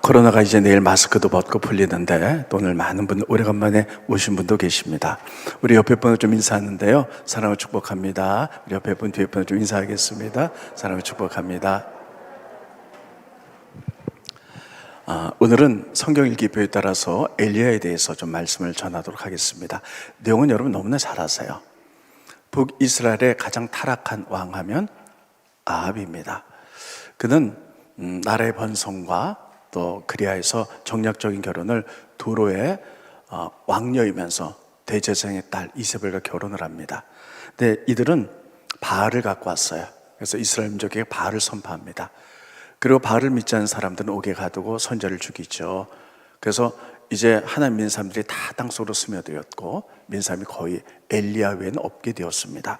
코로나가 이제 내일 마스크도 벗고 풀리는데 또 오늘 많은 분들 오래간만에 오신 분도 계십니다. 우리 옆에 분을 좀 인사하는데요. 사랑을 축복합니다. 우리 옆에 분, 뒤에 분을 좀 인사하겠습니다. 사랑을 축복합니다. 오늘은 성경 읽기표에 따라서 엘리야에 대해서 좀 말씀을 전하도록 하겠습니다. 내용은 여러분 너무나 잘 아세요. 북이스라엘의 가장 타락한 왕하면 아합입니다. 그는 나라의 번성과 또 그리하여서 정략적인 결혼을 두로의 왕녀이면서 대제사장의 딸 이세벨과 결혼을 합니다. 근데 이들은 바알을 갖고 왔어요. 그래서 이스라엘 민족에게 바알을 선포합니다. 그리고 바알을 믿지 않는 사람들은 옥에 가두고 선지자를 죽이죠. 그래서 이제 하나님 믿는 사람들이 다 땅속으로 스며들었고 믿는 사람이 거의 엘리야 외에는 없게 되었습니다.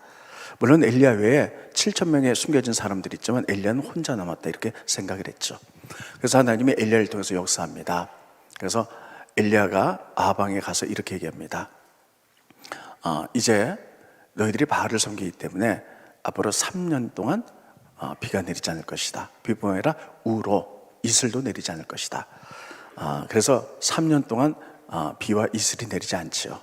물론 엘리야 외에 7천 명의 숨겨진 사람들이 있지만 엘리야는 혼자 남았다 이렇게 생각을 했죠. 그래서 하나님이 엘리야를 통해서 역사합니다. 그래서 엘리야가 아방에 가서 이렇게 얘기합니다. 이제 너희들이 바알을 섬기기 때문에 앞으로 3년 동안 비가 내리지 않을 것이다. 비뿐 아니라 우로 이슬도 내리지 않을 것이다. 그래서 3년 동안 비와 이슬이 내리지 않지요.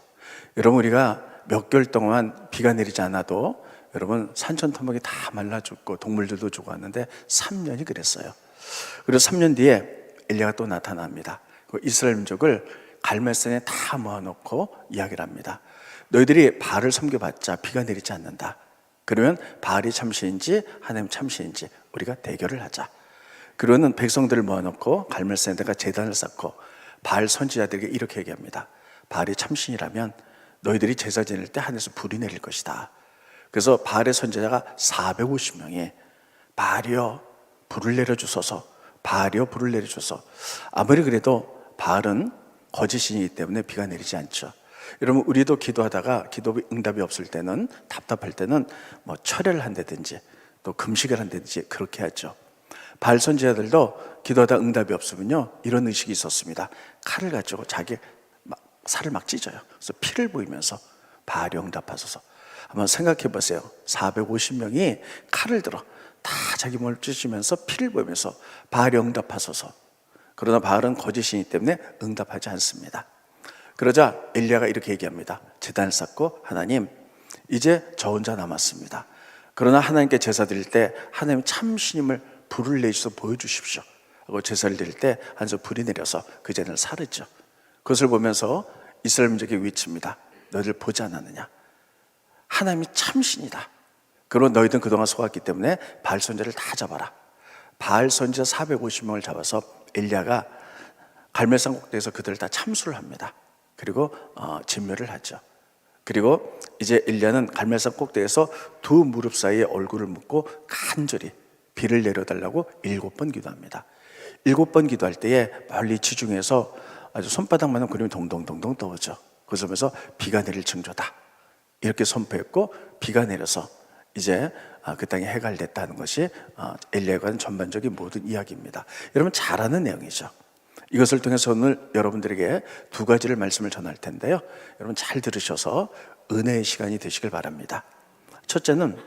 여러분 우리가 몇 개월 동안 비가 내리지 않아도 여러분 산천토막이 다 말라 죽고 동물들도 죽어왔는데 3년이 그랬어요. 그리고 3년 뒤에 엘리야가 또 나타납니다. 이스라엘 민족을 갈멜산에 다 모아놓고 이야기를 합니다. 너희들이 바알을 섬겨봤자 비가 내리지 않는다. 그러면 바알이 참신인지 하나님 참신인지 우리가 대결을 하자. 그러는 백성들을 모아놓고 갈멜산에다가 제단을 쌓고 바알 선지자들에게 이렇게 얘기합니다. 바알이 참신이라면 너희들이 제사 지낼 때 하늘에서 불이 내릴 것이다. 그래서 바알의 선지자가 450명이 바알이여 불을 내려주소서, 바알이여 불을 내려주소서. 아무리 그래도 바알은 거짓신이기 때문에 비가 내리지 않죠. 여러분 우리도 기도하다가 기도 응답이 없을 때는 답답할 때는 뭐 철회를 한다든지 또 금식을 한다든지 그렇게 하죠. 바알 선지자들도 기도하다 응답이 없으면요 이런 의식이 있었습니다. 칼을 가지고 자기 살을 막 찢어요. 그래서 피를 보이면서 바알이 응답하소서. 한번 생각해 보세요. 450명이 칼을 들어 다 자기 몸을 찢으면서 피를 보이면서 바알이 응답하소서. 그러나 바알은 거짓이기 때문에 응답하지 않습니다. 그러자 엘리야가 이렇게 얘기합니다. 제단을 쌓고 하나님 이제 저 혼자 남았습니다. 그러나 하나님께 제사 드릴 때 하나님 참신임을 불을 내주셔서 보여주십시오 하고 제사를 드릴 때 하늘에서 불이 내려서 그 제단을 사르죠. 그것을 보면서 이스라엘 민족이 외칩니다. 너희들 보지 않았느냐? 하나님이 참신이다. 그리고 너희들은 그동안 속았기 때문에 바알 선지자를 다 잡아라. 바알 선지자 450명을 잡아서 엘리야가 갈멜산 꼭대기에서 그들을 다 참수를 합니다. 그리고 진멸을 하죠. 그리고 이제 엘리야는 갈멜산 꼭대기에서 두 무릎 사이에 얼굴을 묻고 간절히 비를 내려달라고 7번 기도합니다. 7번 기도할 때에 멀리 지중해에서 아주 손바닥만한 구름이 동동동동 떠오죠. 그래서 보면서 비가 내릴 징조다 이렇게 선포했고 비가 내려서 이제 그 땅이 해갈됐다는 것이 엘리야에 관한 전반적인 모든 이야기입니다. 여러분 잘 아는 내용이죠. 이것을 통해서 오늘 여러분들에게 두 가지를 말씀을 전할 텐데요. 여러분 잘 들으셔서 은혜의 시간이 되시길 바랍니다. 첫째는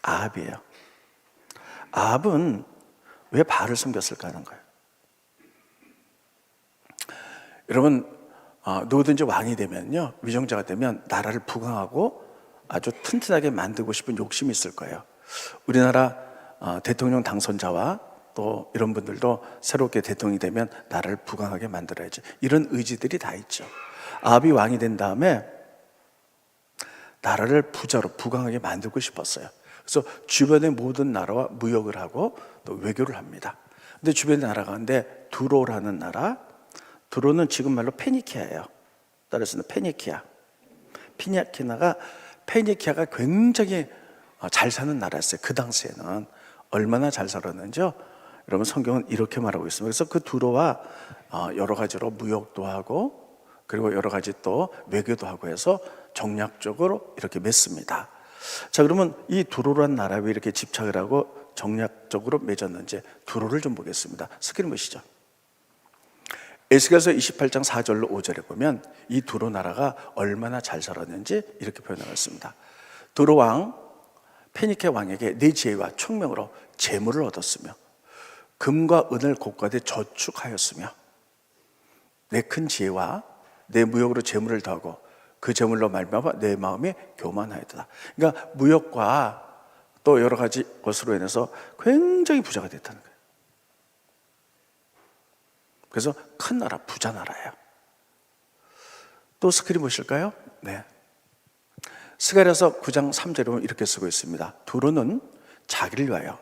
아합이에요. 아합은 왜 바알을 섬겼을까 하는 거예요. 여러분 누구든지 왕이 되면요 위정자가 되면 나라를 부강하고 아주 튼튼하게 만들고 싶은 욕심이 있을 거예요. 우리나라 대통령 당선자와 또 이런 분들도 새롭게 대통령이 되면 나라를 부강하게 만들어야지 이런 의지들이 다 있죠. 아합이 왕이 된 다음에 나라를 부자로 부강하게 만들고 싶었어요. 그래서 주변의 모든 나라와 무역을 하고 또 외교를 합니다. 근데 주변의 나라 가운데 두로라는 나라, 두로는 지금 말로 페니키아예요. 따라서 페니키아가 굉장히 잘 사는 나라였어요. 그 당시에는 얼마나 잘 살았는지요. 여러분 성경은 이렇게 말하고 있습니다. 그래서 그 두로와 여러 가지로 무역도 하고 그리고 여러 가지 또 외교도 하고 해서 정략적으로 이렇게 맺습니다. 자 그러면 이 두로라는 나라에 왜 이렇게 집착을 하고 정략적으로 맺었는지 두로를 좀 보겠습니다. 스크린 보시죠. 에스겔서 28장 4절로 5절에 보면 이 두로 나라가 얼마나 잘 살았는지 이렇게 표현하고 있습니다. 두로 왕 페니케 왕에게 네 지혜와 총명으로 재물을 얻었으며 금과 은을 고가되 저축하였으며 내 큰 지혜와 내 무역으로 재물을 더하고 그 재물로 말미암아 내 마음이 교만하였다. 그러니까 무역과 또 여러 가지 것으로 인해서 굉장히 부자가 됐다는 거예요. 그래서 큰 나라, 부자 나라예요. 또 스크린 보실까요? 네. 스가랴서 9장 3절에 보면 이렇게 쓰고 있습니다. 두로는 자기를 위하여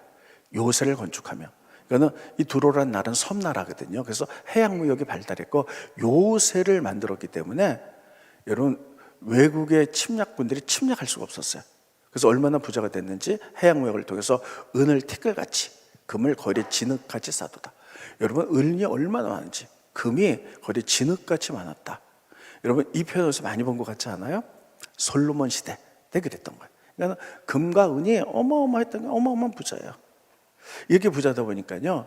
요새를 건축하며, 이거는 이 두로라는 나라는 섬나라거든요. 그래서 해양 무역이 발달했고 요새를 만들었기 때문에 여러분 외국의 침략군들이 침략할 수가 없었어요. 그래서 얼마나 부자가 됐는지 해양 무역을 통해서 은을 티끌같이, 금을 거리 진흙같이 쌓도다. 여러분 은이 얼마나 많은지, 금이 거리 진흙같이 많았다. 여러분 이 표현에서 많이 본 것 같지 않아요? 솔로몬 시대 때 그랬던 거예요. 그러니까 금과 은이 어마어마했던 게 어마어마한 부자예요. 이렇게 부자다 보니까요,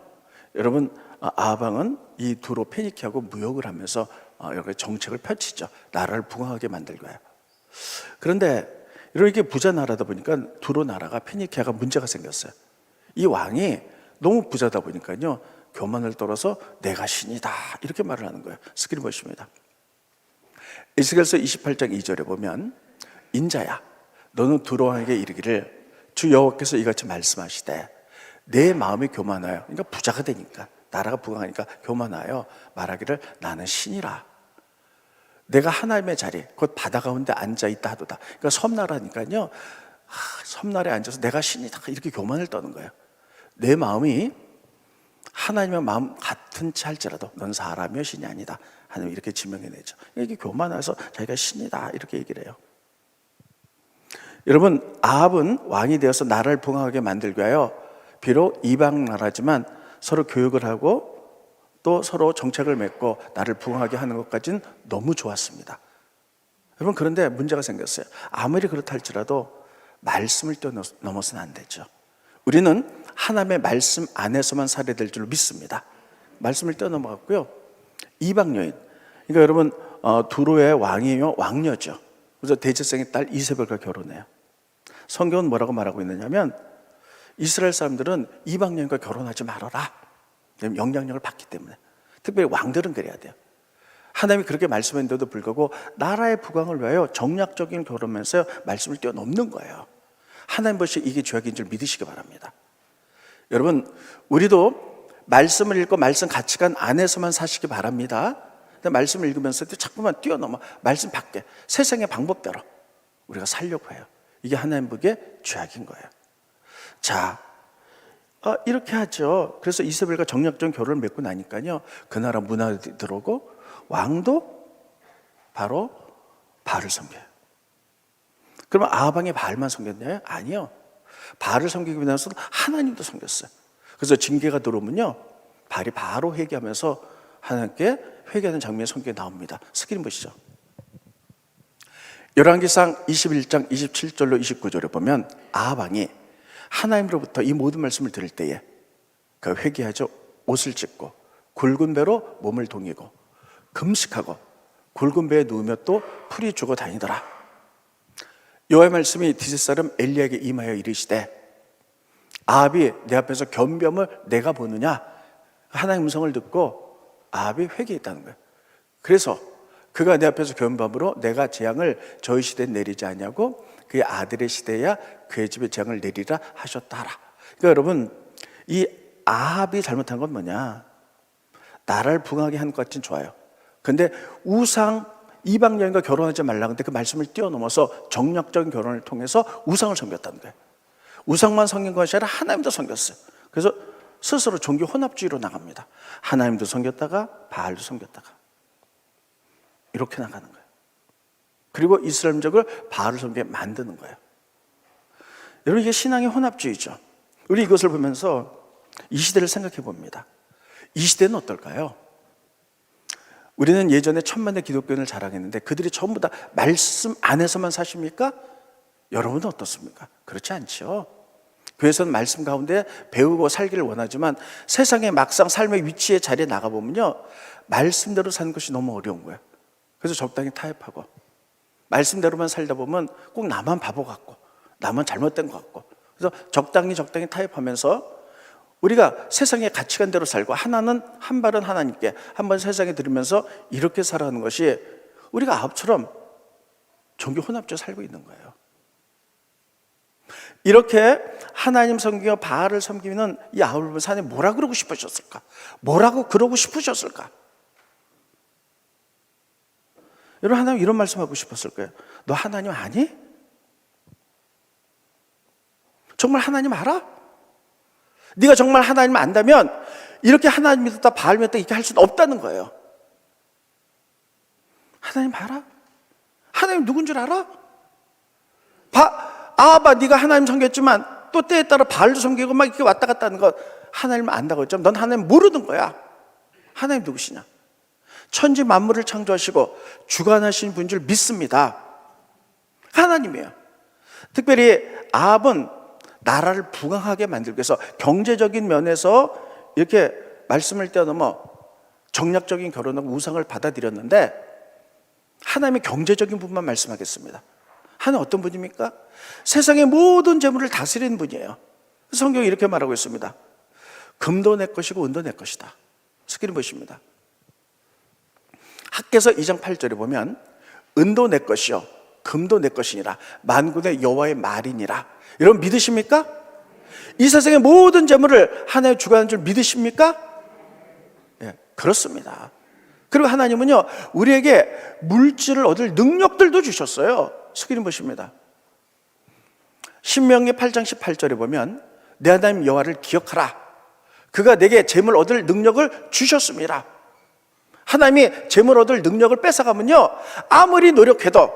여러분 아방은 이 두로 페니키하고 무역을 하면서 여러 가지 정책을 펼치죠. 나라를 부강하게 만들고요. 그런데 이렇게 부자 나라다 보니까 두로 나라가, 페니키아가 문제가 생겼어요. 이 왕이 너무 부자다 보니까요, 교만을 떨어서 내가 신이다 이렇게 말을 하는 거예요. 스크린 보십니다. 에스겔서 28장 2절에 보면 인자야 너는 두로 왕에게 이르기를 주 여호와께서 이같이 말씀하시되 내 마음이 교만하여, 그러니까 부자가 되니까, 나라가 부강하니까 교만하여 말하기를 나는 신이라. 내가 하나님의 자리 곧 바다 가운데 앉아있다 하도다. 그러니까 섬나라니까요, 섬나라에 앉아서 내가 신이다 이렇게 교만을 떠는 거예요. 내 마음이 하나님의 마음 같은 치 할지라도 넌 사람이여 신이 아니다. 하나님 이렇게 지명해내죠. 이게 교만해서 자기가 신이다 이렇게 얘기를 해요. 여러분 아합은 왕이 되어서 나라를 부강하게 만들기 위하여 비록 이방 나라지만 서로 교육을 하고 또 서로 정책을 맺고 나를 부강하게 하는 것까지는 너무 좋았습니다. 여러분 그런데 문제가 생겼어요. 아무리 그렇다 할지라도 말씀을 뛰어넘어서는 안 되죠. 우리는 하나님의 말씀 안에서만 살아야 될 줄 믿습니다. 말씀을 뛰어넘어갔고요, 이방 여인, 그러니까 여러분 두로의 왕이요 왕녀죠. 그래서 대제사장의 딸 이세벨과 결혼해요. 성경은 뭐라고 말하고 있느냐면 이스라엘 사람들은 이방 여인과 결혼하지 말아라. 영향력을 받기 때문에. 특별히 왕들은 그래야 돼요. 하나님이 그렇게 말씀했는데도 불구하고 나라의 부강을 위하여 정략적인 결혼면서 말씀을 뛰어넘는 거예요. 하나님 보시 이게 죄악인 줄 믿으시기 바랍니다. 여러분 우리도 말씀을 읽고 말씀 가치관 안에서만 사시기 바랍니다. 근데 말씀을 읽으면서 자꾸만 뛰어넘어 말씀 밖에 세상의 방법대로 우리가 살려고 해요. 이게 하나님 보기에 죄악인 거예요. 자, 이렇게 하죠. 그래서 이세벨과 정략적인 결혼을 맺고 나니까요, 그 나라 문화에 들어오고 왕도 바로 바알을 섬겨요. 그러면 아방이 바알만 섬겼나요? 아니요. 바알을 섬기기 위해서 하나님도 섬겼어요. 그래서 징계가 들어오면요, 바알이 바로 회개하면서 하나님께 회개하는 장면이 성경에 나옵니다. 스크린 보시죠. 열왕기상 21장 27절로 29절에 보면 아방이 하나님으로부터 이 모든 말씀을 들을 때에 그 회개하죠. 옷을 찢고 굵은 배로 몸을 동이고 금식하고 굵은 배에 누우며 또 풀이 죽어 다니더라. 여호와의 말씀이 디스 사람 엘리야에게 임하여 이르시되 아합이 내 앞에서 겸비함을 내가 보느냐. 하나님의 음성을 듣고 아합이 회개했다는 거예요. 그래서 그가 내 앞에서 겸비함으로 내가 재앙을 저희 시대에 내리지 않냐고 그의 아들의 시대야 그의 집에 재앙을 내리라 하셨다 하라. 그러니까 여러분 이 아합이 잘못한 건 뭐냐, 나라를 부강하게 하는 것 같진 좋아요. 근데 우상 이방 여인과 결혼하지 말라 근데 그 말씀을 뛰어넘어서 정략적인 결혼을 통해서 우상을 섬겼다는 거예요. 우상만 섬긴 것이 아니라 하나님도 섬겼어요. 그래서 스스로 종교 혼합주의로 나갑니다. 하나님도 섬겼다가 바알도 섬겼다가 이렇게 나가는 거예요. 그리고 이스라엘 민족을 바알을 섬기게 만드는 거예요. 여러분 이게 신앙의 혼합주의죠. 우리 이것을 보면서 이 시대를 생각해 봅니다. 이 시대는 어떨까요? 우리는 예전에 천만의 기독교인을 자랑했는데 그들이 전부 다 말씀 안에서만 사십니까? 여러분은 어떻습니까? 그렇지 않죠. 교회에서는 말씀 가운데 배우고 살기를 원하지만 세상에 막상 삶의 위치에 자리에 나가보면요, 말씀대로 사는 것이 너무 어려운 거예요. 그래서 적당히 타협하고 말씀대로만 살다 보면 꼭 나만 바보 같고 나만 잘못된 것 같고, 그래서 적당히 타협하면서 우리가 세상의 가치관대로 살고 하나는 한 발은 하나님께 한 번 세상에 들으면서 이렇게 살아가는 것이 우리가 아합처럼 종교 혼합주의 살고 있는 거예요. 이렇게 하나님 섬기며 바알을 섬기는 이 아합을 보면서 하나님 뭐라 그러고 싶으셨을까? 뭐라고 그러고 싶으셨을까? 여러분, 하나님 이런 말씀하고 싶었을 거예요. 너 하나님 아니? 정말 하나님 알아? 네가 정말 하나님 안다면 이렇게 하나님 믿었다 바알 믿었다 이렇게 할 수는 없다는 거예요. 하나님 알아? 하나님 누군 줄 알아? 아합아, 네가 하나님 섬겼지만 또 때에 따라 바알도 섬기고 막 이렇게 왔다 갔다 하는 거 하나님 안다고 했죠. 넌 하나님 모르는 거야. 하나님 누구시냐? 천지 만물을 창조하시고 주관하신 분인 줄 믿습니다. 하나님이에요. 특별히 아합은 나라를 부강하게 만들기 위해서 경제적인 면에서 이렇게 말씀을 뛰어넘어 정략적인 결혼하고 우상을 받아들였는데, 하나님의 경제적인 부분만 말씀하겠습니다. 하나님 어떤 분입니까? 세상의 모든 재물을 다스리는 분이에요. 성경이 이렇게 말하고 있습니다. 금도 내 것이고 은도 내 것이다. 스크린 보십니다. 학개서 2장 8절에 보면 은도 내 것이요 금도 내 것이니라 만군의 여호와의 말이니라. 여러분 믿으십니까? 이 세상의 모든 재물을 하나의 주관하는 줄 믿으십니까? 예, 그렇습니다. 그리고 하나님은요 우리에게 물질을 얻을 능력들도 주셨어요. 스크린 보십니다. 신명기 8장 18절에 보면 내 하나님 여호와를 기억하라. 그가 내게 재물 얻을 능력을 주셨습니다. 하나님이 재물 얻을 능력을 뺏어가면요 아무리 노력해도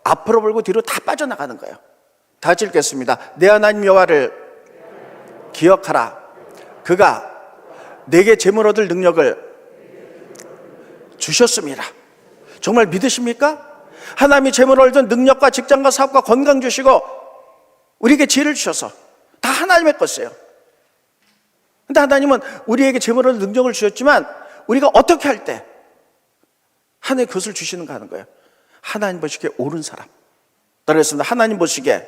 앞으로 벌고 뒤로 다 빠져나가는 거예요. 다 같이 읽겠습니다. 내 하나님 여호와를 기억하라. 그가 내게 재물 얻을 능력을 주셨습니다. 정말 믿으십니까? 하나님이 재물 얻은 능력과 직장과 사업과 건강 주시고 우리에게 지혜를 주셔서 다 하나님의 것이에요. 근데 하나님은 우리에게 재물 얻을 능력을 주셨지만 우리가 어떻게 할 때 하나님의 것을 주시는가 하는 거예요. 하나님 보시기에 옳은 사람. 따라했습니다. 하나님 보시기에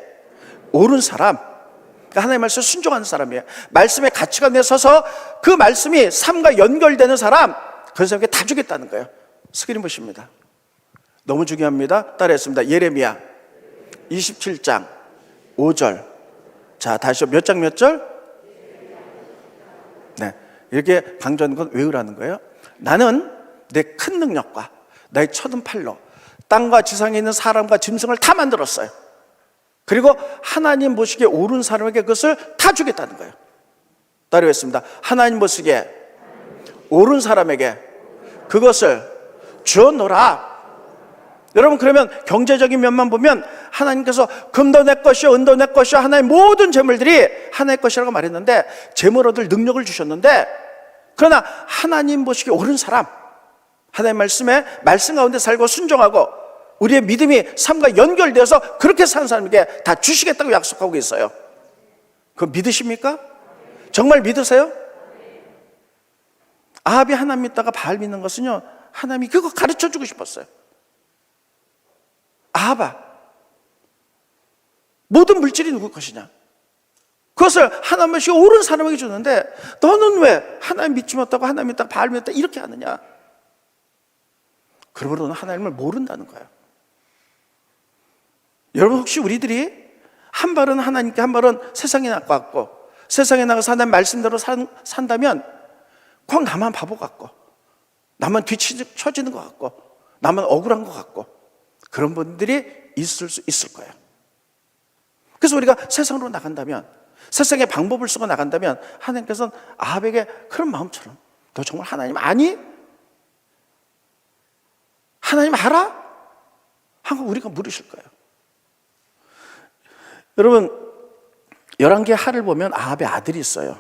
옳은 사람. 그러니까 하나님의 말씀에 순종하는 사람이에요. 말씀의 가치관에 서서 그 말씀이 삶과 연결되는 사람, 그 사람에게 다 주겠다는 거예요. 스크린 보십니다. 너무 중요합니다. 따라했습니다. 예레미야 27장 5절. 자, 다시 몇 장 몇 절? 네, 이렇게 강조하는 건 외우라는 거예요. 나는 내 큰 능력과 나의 쳐든 팔로 땅과 지상에 있는 사람과 짐승을 다 만들었어요. 그리고 하나님 보시기에 옳은 사람에게 그것을 다 주겠다는 거예요. 따르겠습니다. 하나님 보시기에 옳은 사람에게 그것을 주어놓으라. 여러분, 그러면 경제적인 면만 보면 하나님께서 금도 내 것이요 은도 내 것이요 하나의 모든 재물들이 하나의 것이라고 말했는데 재물 얻을 능력을 주셨는데, 그러나 하나님 보시기에 옳은 사람, 하나님의 말씀에 말씀 가운데 살고 순종하고 우리의 믿음이 삶과 연결되어서 그렇게 사는 사람에게 다 주시겠다고 약속하고 있어요. 그거 믿으십니까? 정말 믿으세요? 아합이 하나님 믿다가 바알 믿는 것은요 하나님이 그거 가르쳐주고 싶었어요. 아합아, 모든 물질이 누구 것이냐? 그것을 하나님이 옳은 사람에게 주는데 너는 왜 하나님 믿지 못하고 하나님 믿다가 바알 믿다 이렇게 하느냐? 그러므로 너는 하나님을 모른다는 거예요. 여러분, 혹시 우리들이 한 발은 하나님께 한 발은 세상에 나가고 세상에 나가서 하나님 말씀대로 산다면 꼭 나만 바보 같고 나만 뒤처지는 것 같고 나만 억울한 것 같고 그런 분들이 있을 수 있을 거예요. 그래서 우리가 세상으로 나간다면, 세상의 방법을 쓰고 나간다면 하나님께서는 아합에게 그런 마음처럼 너 정말 하나님 아니? 하나님 알아? 하고 우리가 물으실 거예요. 여러분, 11개의 하를 보면 아합의 아들이 있어요.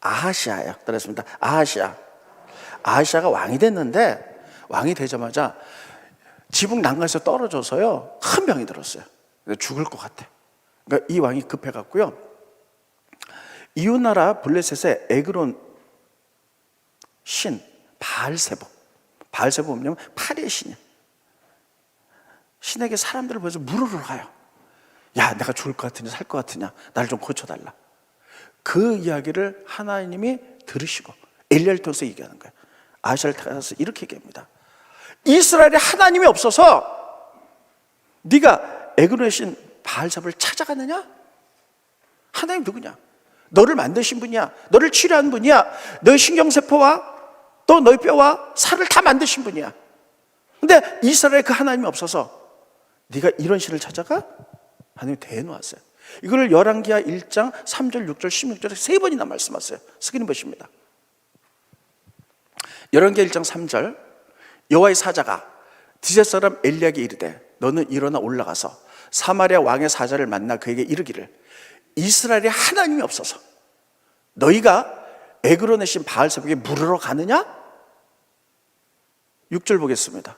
아하시아예요. 그렇습니다. 아하시아가 왕이 됐는데 왕이 되자마자 지붕 난간에서 떨어져서요 큰 병이 들었어요. 죽을 것 같아. 그러니까 이 왕이 급해갖고요 이웃나라 블레셋의 에그론 신 바알세보 뭐냐면 파리의 신이야. 신에게 사람들을 보여서 물으러 가요. 야, 내가 죽을 것 같으냐 살 것 같으냐 나를 좀 고쳐달라. 그 이야기를 하나님이 들으시고 엘리야를 통해서 얘기하는 거예요. 아하시아를 타서 이렇게 얘기합니다. 이스라엘에 하나님이 없어서 네가 에그론의 신 바알삽을 찾아가느냐? 하나님 누구냐? 너를 만드신 분이야. 너를 치료한 분이야. 너의 신경세포와 또 너의 뼈와 살을 다 만드신 분이야. 근데 이스라엘에 그 하나님이 없어서 네가 이런 신을 찾아가? 하나님이 대놓았어요. 이걸 열왕기하 1장 3절, 6절, 16절에 세 번이나 말씀하세요. 스크린 보십니다. 열왕기하 1장 3절, 여호와의 사자가 디벳 사람 엘리야에게 이르되 너는 일어나 올라가서 사마리아 왕의 사자를 만나 그에게 이르기를 이스라엘에 하나님이 없어서 너희가 에그론의 신 바알삽에게 물으러 가느냐? 6절 보겠습니다.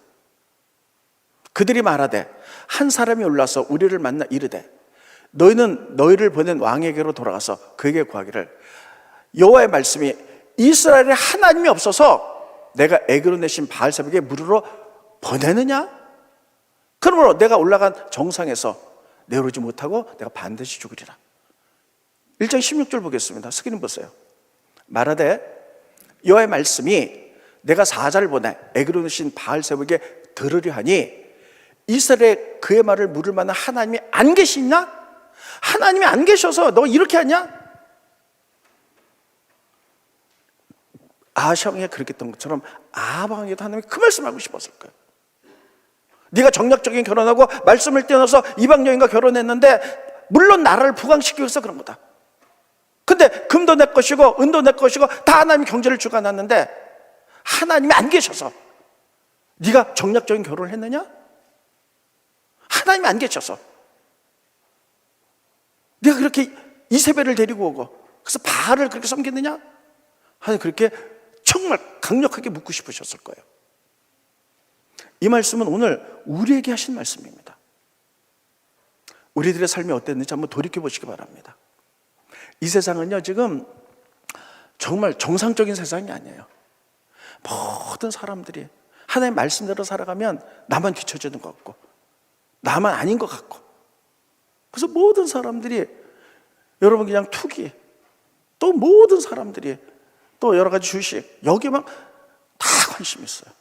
그들이 말하되 한 사람이 올라서 우리를 만나 이르되 너희는 너희를 보낸 왕에게로 돌아가서 그에게 구하기를 여호와의 말씀이 이스라엘에 하나님이 없어서 내가 에그론의 신 바알삽에게 물으러 보내느냐? 그러므로 내가 올라간 정상에서 내려오지 못하고 내가 반드시 죽으리라. 1장 16절 보겠습니다. 스크린 보세요. 말하되 여호와의 말씀이 내가 사자를 보내 에그론의 신 바알삽에게 들으려 하니 이스라엘에 그의 말을 물을 만한 하나님이 안 계시냐? 하나님이 안 계셔서 너 이렇게 하냐? 아하시아 왕이 그렇게 했던 것처럼 아합 왕에도 하나님이 그 말씀을 하고 싶었을 거예요. 네가 정략적인 결혼하고 말씀을 떼어서 이방 여인과 결혼했는데 물론 나라를 부강시키기 위해서 그런 거다. 근데 금도 내 것이고 은도 내 것이고 다 하나님이 경제를 주관놨는데 하나님이 안 계셔서 네가 정략적인 결혼을 했느냐? 하나님이 안 계셔서 네가 그렇게 이세벨을 데리고 오고 그래서 바알을 그렇게 섬겼느냐? 하나님 그렇게 정말 강력하게 묻고 싶으셨을 거예요. 이 말씀은 오늘 우리에게 하신 말씀입니다. 우리들의 삶이 어땠는지 한번 돌이켜 보시기 바랍니다. 이 세상은요 지금 정말 정상적인 세상이 아니에요. 모든 사람들이 하나님의 말씀대로 살아가면 나만 뒤처지는 것 같고 나만 아닌 것 같고 그래서 모든 사람들이 여러분 그냥 투기 또 모든 사람들이 또 여러 가지 주식 여기만 다 관심이 있어요.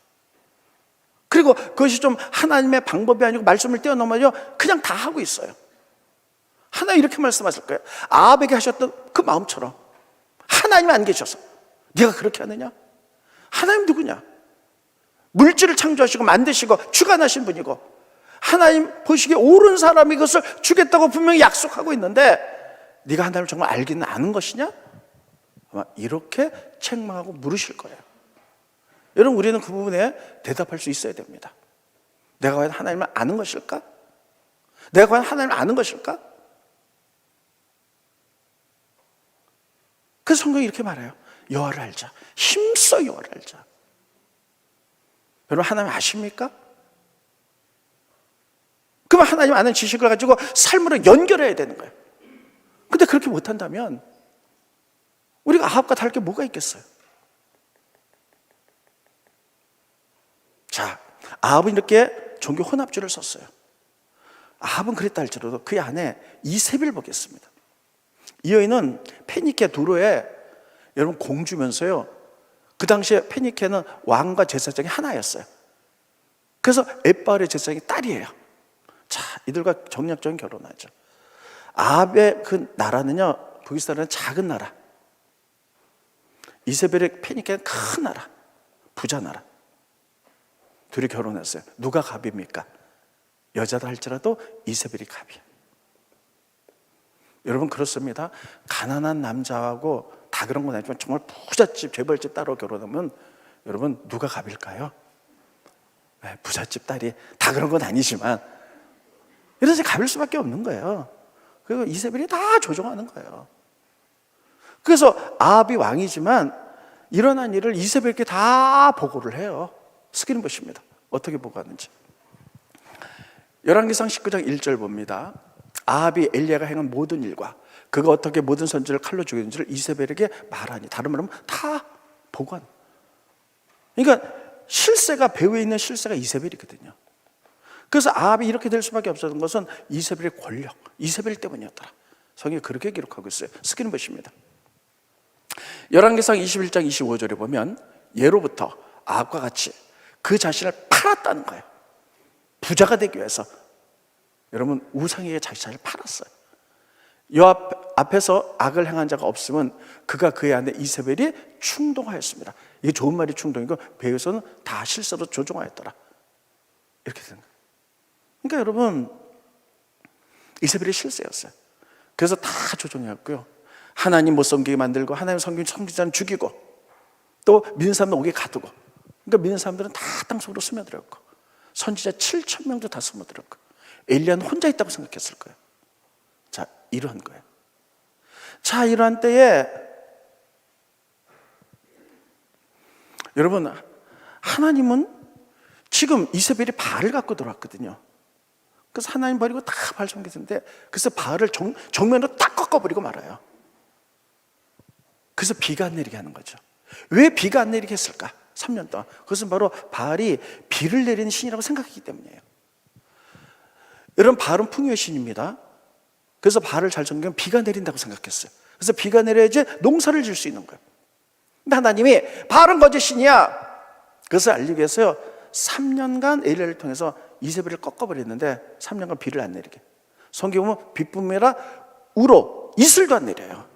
그리고 그것이 좀 하나님의 방법이 아니고 말씀을 뛰어넘어요. 그냥 다 하고 있어요. 하나님 이렇게 말씀하실 거예요. 아합에게 하셨던 그 마음처럼 하나님이 안 계셔서 네가 그렇게 하느냐? 하나님 누구냐? 물질을 창조하시고 만드시고 주관하신 분이고 하나님 보시기에 옳은 사람이 그것을 주겠다고 분명히 약속하고 있는데 네가 하나님을 정말 알기는 아는 것이냐? 아마 이렇게 책망하고 물으실 거예요. 여러분 우리는 그 부분에 대답할 수 있어야 됩니다. 내가 과연 하나님을 아는 것일까? 내가 과연 하나님을 아는 것일까? 그래서 성경이 이렇게 말해요. 여호와를 알자. 힘써 여호와를 알자. 여러분 하나님 아십니까? 그럼 하나님 아는 지식을 가지고 삶으로 연결해야 되는 거예요. 근데 그렇게 못한다면 우리가 아합과 다를 게 뭐가 있겠어요? 자, 아합은 이렇게 종교 혼합주를 썼어요. 아합은 그랬다 할지라도 그 안에 이세벨 보겠습니다. 이 여인은 페니케 두로에 여러분 공주면서요. 그 당시에 페니케는 왕과 제사장이 하나였어요. 그래서 엣바알의 제사장이 딸이에요. 자, 이들과 정략적인 결혼하죠. 아합의 그 나라는요, 북이스라엘은 작은 나라. 이세벨의 페니케는 큰 나라, 부자 나라. 둘이 결혼했어요. 누가 갑입니까? 여자다 할지라도 이세벨이 갑이에요. 여러분 그렇습니다. 가난한 남자하고 다 그런 건 아니지만 정말 부잣집 재벌집 딸로 결혼하면 여러분 누가 갑일까요? 네, 부잣집 딸이 다 그런 건 아니지만 이래서 갑일 수밖에 없는 거예요. 그리고 이세벨이 다 조종하는 거예요. 그래서 아합이 왕이지만 일어난 일을 이세벨에게 다 보고를 해요. 스크린 보십니다. 어떻게 보고하는지. 열왕기상 19장 1절 봅니다. 아합이 엘리야가 행한 모든 일과 그가 어떻게 모든 선지를 칼로 죽였는지를 이세벨에게 말하니, 다른 말하면 다 보고한. 그러니까 실세가, 배후에 있는 실세가 이세벨이거든요. 그래서 아합이 이렇게 될 수밖에 없었던 것은 이세벨의 권력, 이세벨 때문이었더라. 성경이 그렇게 기록하고 있어요. 스크린 보십니다. 열왕기상 21장 25절에 보면 예로부터 아합과 같이 그 자신을 팔았다는 거예요. 부자가 되기 위해서. 여러분, 우상에게 자기 자신을 팔았어요. 요압 앞에서 악을 행한 자가 없으면 그가 그의 아내 이세벨이 충동하였습니다. 이게 좋은 말이 충동이고 배에서는 다 실수로 조종하였더라. 이렇게 되는 거예요. 그러니까 여러분, 이세벨이 실수였어요. 그래서 다 조종했고요. 하나님 못 섬기게 만들고 하나님 섬기는 자는 죽이고 또 믿는 사람들 오게 가두고. 그러니까 믿는 사람들은 다 땅속으로 스며들었고 선지자 7,000명도 다 스며들었고 엘리야는 혼자 있다고 생각했을 거예요. 자, 이러한 거예요. 자, 이러한 때에 여러분, 하나님은 지금 이세벨이 바알을 갖고 들어왔거든요. 그래서 하나님 버리고 다 바알 섬겼는데 그래서 바알을 정면으로 딱 꺾어버리고 말아요. 그래서 비가 안 내리게 하는 거죠. 왜 비가 안 내리게 했을까? 3년 동안. 그것은 바로 바알이 비를 내리는 신이라고 생각했기 때문이에요. 여러분, 바알은 풍요의 신입니다. 그래서 바알을 잘 섬기면 비가 내린다고 생각했어요. 그래서 비가 내려야지 농사를 지을 수 있는 거예요. 근데 하나님이 바알은 거짓신이야. 그것을 알리기 위해서요 3년간 엘리야를 통해서 이세벨을 꺾어버렸는데 3년간 비를 안 내리게. 성경 보면 비뿐이라 우로 이슬도 안 내려요.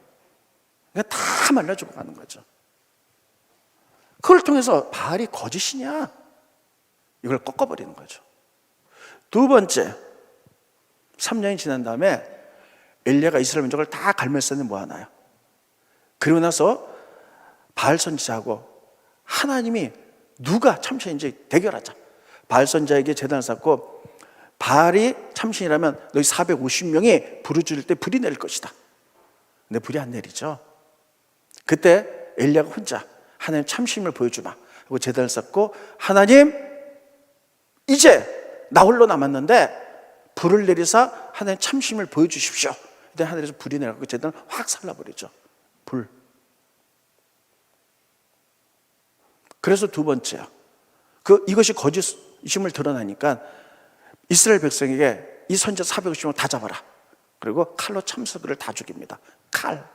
그러니까 다 말라 죽어가는 거죠. 그걸 통해서 바알이 거짓이냐? 이걸 꺾어버리는 거죠. 두 번째, 3년이 지난 다음에 엘리야가 이스라엘 민족을 다 갈멜산에 모아놔요. 그리고 나서 바알 선지자하고 하나님이 누가 참신인지 대결하자. 바알 선지자에게 제단을 쌓고 바알이 참신이라면 너희 450명이 부르짖을 때 불이 내릴 것이다. 근데 불이 안 내리죠. 그때 엘리야가 혼자 하나님 참신임을 보여주마 하고 제단을 쌓고 하나님 이제 나 홀로 남았는데 불을 내리사 하나님 참신임을 보여주십시오. 그때 하늘에서 불이 내려가고 제단을 확 살라버리죠. 불. 그래서 두 번째야. 이것이 거짓임을 드러나니까 이스라엘 백성에게 이 선지자 450명 다 잡아라. 그리고 칼로 참석을 다 죽입니다. 칼.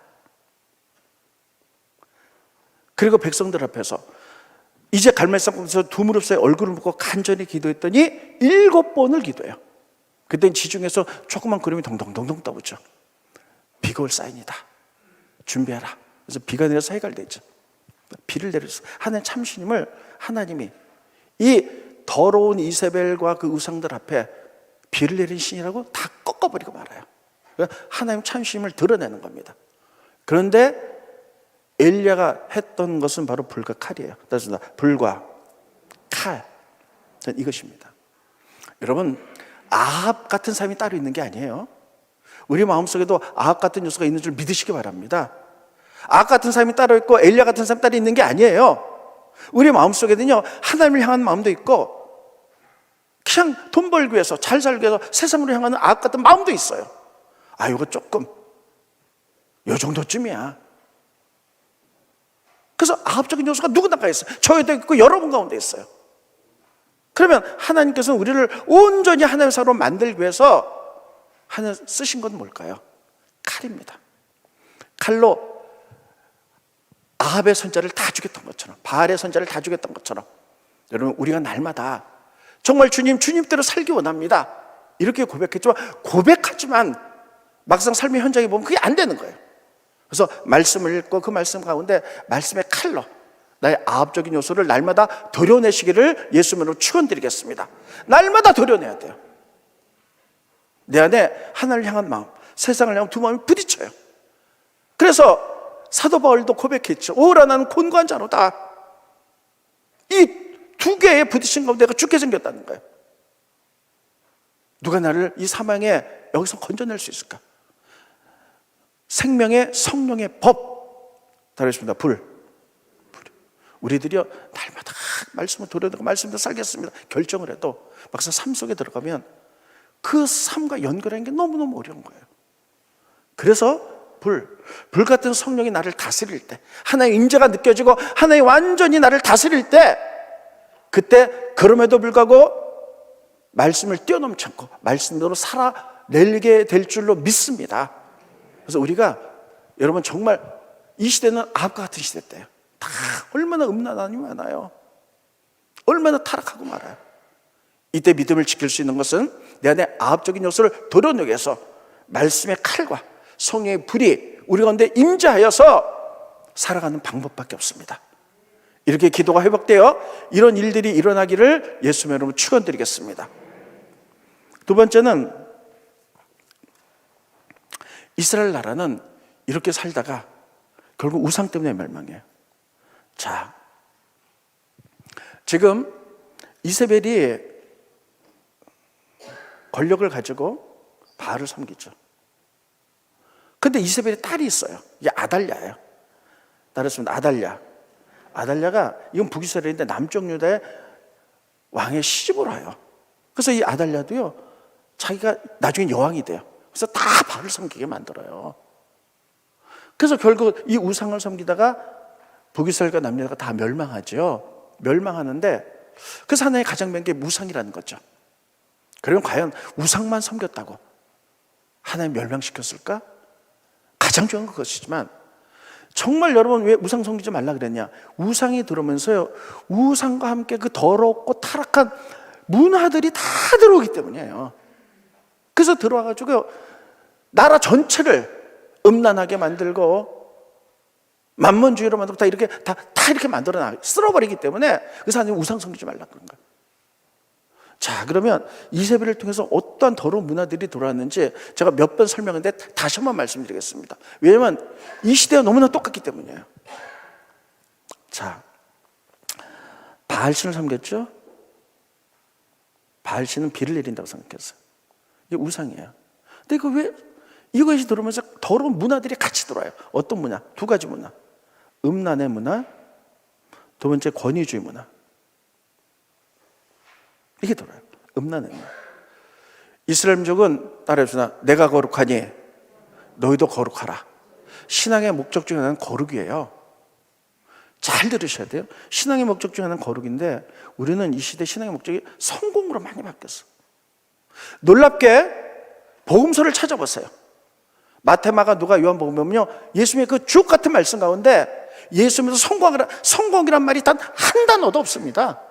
그리고 백성들 앞에서 이제 갈멜산 곳에서 두 무릎 사이에 얼굴을 묶고 간절히 기도했더니 7번을 기도해요. 그때 지중해에서 조그만 구름이 동동동동 떠오르죠. 비가 올 사인이다. 준비하라. 그래서 비가 내려서 해갈되죠. 비를 내려서 하나님 참신임을 하나님이 이 더러운 이세벨과 그 우상들 앞에 비를 내린 신이라고 다 꺾어버리고 말아요. 하나님 참신임을 드러내는 겁니다. 그런데 엘리야가 했던 것은 바로 불과 칼이에요. 그래서 불과 칼. 이것입니다. 여러분, 아합 같은 사람이 따로 있는 게 아니에요. 우리 마음속에도 아합 같은 요소가 있는 줄 믿으시기 바랍니다. 아합 같은 사람이 따로 있고 엘리야 같은 사람이 따로 있는 게 아니에요. 우리 마음속에는요 하나님을 향한 마음도 있고 그냥 돈 벌기 위해서 잘 살기 위해서 세상으로 향하는 아합 같은 마음도 있어요. 아, 이거 조금 요 정도쯤이야. 그래서 아합적인 요소가 누구나가 있어요. 저에도 있고 여러분 가운데 있어요. 그러면 하나님께서는 우리를 온전히 하나님의 사람으로 만들기 위해서 하나 쓰신 건 뭘까요? 칼입니다. 칼로 아합의 선자를 다 죽였던 것처럼, 바알의 선자를 다 죽였던 것처럼, 여러분, 우리가 날마다 정말 주님대로 살기 원합니다 이렇게 고백하지만 막상 삶의 현장에 보면 그게 안 되는 거예요. 그래서 말씀을 읽고 그 말씀 가운데 말씀의 칼로 나의 아합적인 요소를 날마다 도려내시기를 예수님으로 축원드리겠습니다. 날마다 도려내야 돼요. 내 안에 하나님을 향한 마음, 세상을 향한 두 마음이 부딪혀요. 그래서 사도 바울도 고백했죠. 오라 나는 곤고한 자로다. 이 두 개의 부딪힌 가운데 내가 죽게 생겼다는 거예요. 누가 나를 이 사망에 여기서 건져낼 수 있을까? 생명의 성령의 법. 다르겠습니다. 불. 우리들이요 날마다 말씀을 도려내고 말씀대로 살겠습니다 결정을 해도 막상 삶 속에 들어가면 그 삶과 연결하는 게 너무너무 어려운 거예요. 그래서 불 같은 성령이 나를 다스릴 때, 하나의 임재가 느껴지고 하나의 완전히 나를 다스릴 때, 그때 그럼에도 불구하고 말씀을 뛰어넘지 않고 말씀대로 살아내게 될 줄로 믿습니다. 그래서 우리가 여러분 정말 이 시대는 아합과 같은 시대 때예요. 다 얼마나 음란함이 많아요. 얼마나 타락하고 말아요. 이때 믿음을 지킬 수 있는 것은 내 안에 아합적인 요소를 도려내서 말씀의 칼과 성령의 불이 우리 가운데 임재하여서 살아가는 방법밖에 없습니다. 이렇게 기도가 회복되어 이런 일들이 일어나기를 예수님 이름으로 축원드리겠습니다. 두 번째는 이스라엘 나라는 이렇게 살다가 결국 우상 때문에 멸망해요. 자, 지금 이세벨이 권력을 가지고 바알을 섬기죠. 근데 이세벨의 딸이 있어요. 이게 아달랴예요. 따르습니다. 아달랴가 이건 북이스라엘인데 남쪽 유다의 왕의 시집으로 와요. 그래서 이 아달랴도요, 자기가 나중에 여왕이 돼요. 그래서 다 바알을 섬기게 만들어요. 그래서 결국 이 우상을 섬기다가 북이스라엘과 남유다가 다 멸망하죠. 멸망하는데 그래서 하나님의 가장 맹게 우상이라는 거죠. 그러면 과연 우상만 섬겼다고 하나님 멸망시켰을까? 가장 중요한 건 그것이지만 정말 여러분 왜 우상 섬기지 말라 그랬냐? 우상이 들어오면서요, 우상과 함께 그 더럽고 타락한 문화들이 다 들어오기 때문이에요. 그래서 들어와가지고 나라 전체를 음란하게 만들고 만문주의로 만들고 다 이렇게 만들어 쓸어버리기 때문에 그래서 하나님 우상 섬기지 말라 그런 거예요. 자, 그러면 이세벨을 통해서 어떠한 더러운 문화들이 들어왔는지 제가 몇 번 설명했는데 다시 한번 말씀드리겠습니다. 왜냐하면 이 시대가 너무나 똑같기 때문이에요. 자, 바알신을 섬겼죠? 바알신은 비를 내린다고 생각했어요. 이게 우상이에요. 근데 이것이 들어오면서 더러운 문화들이 같이 들어와요. 어떤 문화? 두 가지 문화. 음란의 문화, 두 번째 권위주의 문화. 이게 들어요. 음란의 문화. 이스라엘 민족은 따라해봅시다. 내가 거룩하니 너희도 거룩하라. 신앙의 목적 중에 하나는 거룩이에요. 잘 들으셔야 돼요. 신앙의 목적 중에 하나는 거룩인데 우리는 이 시대 신앙의 목적이 성공으로 많이 바뀌었어. 놀랍게 복음서를 찾아보세요. 마태, 마가, 누가, 요한복음 보면요, 예수님의 그 주옥 같은 말씀 가운데 예수님에서 성공이란 말이 단 한 단어도 없습니다.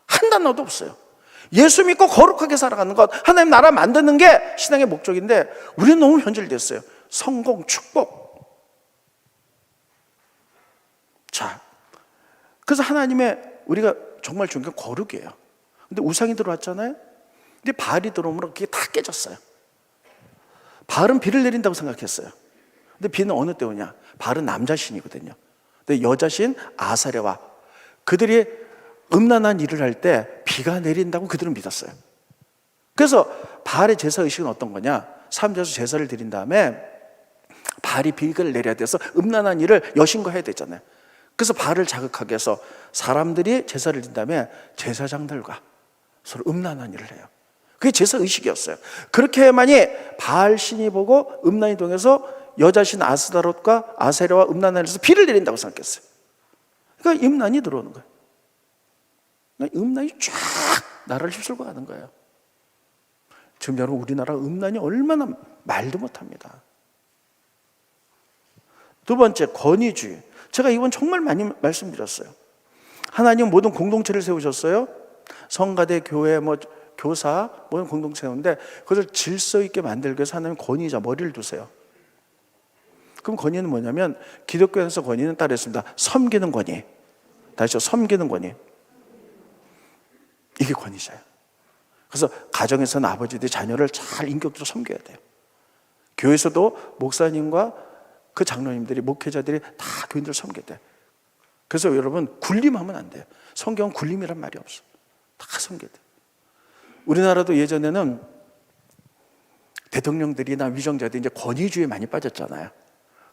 한 단어도 없어요. 예수 믿고 거룩하게 살아가는 것, 하나님 나라 만드는 게 신앙의 목적인데 우리는 너무 변질됐어요. 성공, 축복. 자, 그래서 하나님의 우리가 정말 중요한 게 거룩이에요. 근데 우상이 들어왔잖아요. 근데 바알이 들어오므로 그게 다 깨졌어요. 바알은 비를 내린다고 생각했어요. 근데 비는 어느 때 오냐? 바알은 남자신이거든요. 근데 여자신 아사랴와 그들이 음란한 일을 할 때 비가 내린다고 그들은 믿었어요. 그래서 바알의 제사 의식은 어떤 거냐? 사람들에서 제사를 드린 다음에 바알이 비를 내려야 돼서 음란한 일을 여신과 해야 되잖아요. 그래서 바알을 자극하기 위해서 사람들이 제사를 드린 다음에 제사장들과 서로 음란한 일을 해요. 그게 제사 의식이었어요. 그렇게 해야만이 바알 신이 보고 음란이 동해서 여자신 아스다롯과 아세라와 음란한 일에서 비를 내린다고 생각했어요. 그러니까 음란이 들어오는 거예요. 음란이 쫙 나라를 휩쓸고 가는 거예요. 지금 여러분 우리나라 음란이 얼마나 말도 못합니다. 두 번째, 권위주의. 제가 이번 정말 많이 말씀드렸어요. 하나님은 모든 공동체를 세우셨어요. 성가대, 교회, 교사 모든 공동체 세우는데 그것을 질서 있게 만들기 위해서 하나님 권위자 머리를 두세요. 그럼 권위는 뭐냐면 기독교에서 권위는 따르겠습니다. 섬기는 권위. 다시요, 섬기는 권위. 이게 권위자예요. 그래서 가정에서는 아버지들이 자녀를 잘 인격적으로 섬겨야 돼요. 교회에서도 목사님과 그 장로님들이, 목회자들이 다 교인들을 섬겨야 돼요. 그래서 여러분 굴림하면 안 돼요. 성경은 굴림이란 말이 없어요. 다 섬겨야 돼요. 우리나라도 예전에는 대통령들이나 위정자들이 이제 권위주의에 많이 빠졌잖아요.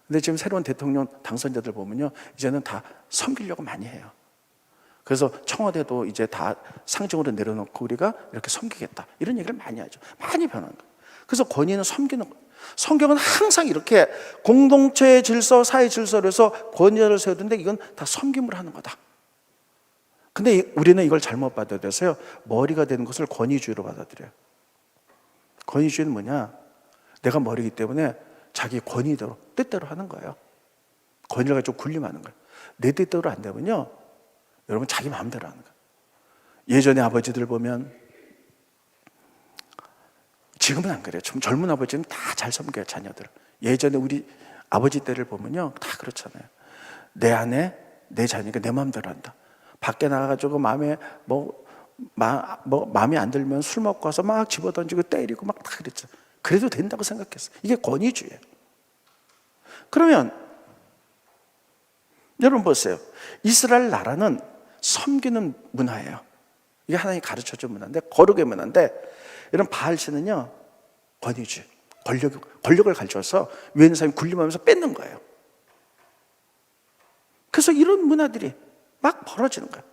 근데 지금 새로운 대통령 당선자들 보면요, 이제는 다 섬기려고 많이 해요. 그래서 청와대도 이제 다 상징으로 내려놓고 우리가 이렇게 섬기겠다, 이런 얘기를 많이 하죠. 많이 변한 거예요. 그래서 권위는 섬기는 거예요. 성경은 항상 이렇게 공동체의 질서, 사회 질서로 해서 권위를 세우는데 이건 다 섬김을 하는 거다. 근데 우리는 이걸 잘못 받아들여서요, 머리가 되는 것을 권위주의로 받아들여요. 권위주의는 뭐냐? 내가 머리이기 때문에 자기 권위대로 뜻대로 하는 거예요. 권위를 가지고 군림하는 거예요. 내 뜻대로 안 되면요, 여러분 자기 마음대로 하는 거예요. 예전에 아버지들 보면, 지금은 안 그래요. 좀 젊은 아버지는 다 잘 섬겨요, 자녀들. 예전에 우리 아버지 때를 보면요, 다 그렇잖아요. 내 아내, 내 자녀가 내 마음대로 한다. 밖에 나가가지고 마음에 마음에 안 들면 술 먹고 와서 막 집어던지고 때리고 막 다 그랬죠. 그래도 된다고 생각했어. 이게 권위주의예요. 그러면 여러분 보세요. 이스라엘 나라는 섬기는 문화예요. 이게 하나님이 가르쳐준 문화인데, 거룩의 문화인데, 이런 바알신은요, 권위주의, 권력을 가져와서 위에 있는 사람이 군림하면서 뺏는 거예요. 그래서 이런 문화들이 막 벌어지는 거예요.